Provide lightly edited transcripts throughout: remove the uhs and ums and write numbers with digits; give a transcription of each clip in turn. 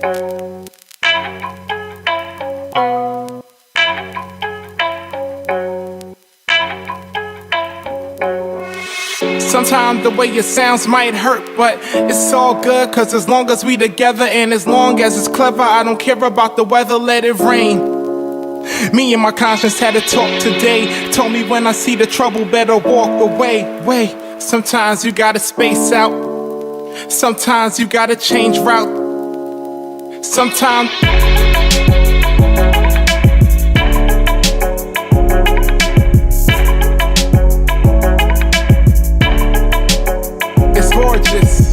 Sometimes the way it sounds might hurt, but it's all good, cause as long as we together and as long as it's clever, I don't care about the weather, let it rain. Me and my conscience had a talk today. Told me when I see the trouble, better walk away. Sometimes you gotta space out. Sometimes you gotta change route. Sometimes it's gorgeous.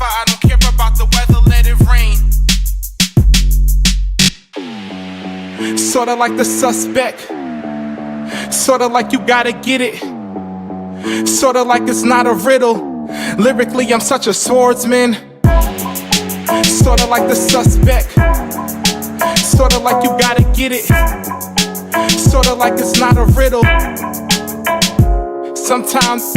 I don't care about the weather, let it rain. Sorta like the suspect. Sorta like you gotta get it. Sorta like it's not a riddle. Lyrically, I'm such a swordsman. Sorta like the suspect. Sorta like you gotta get it. Sorta like it's not a riddle. Sometimes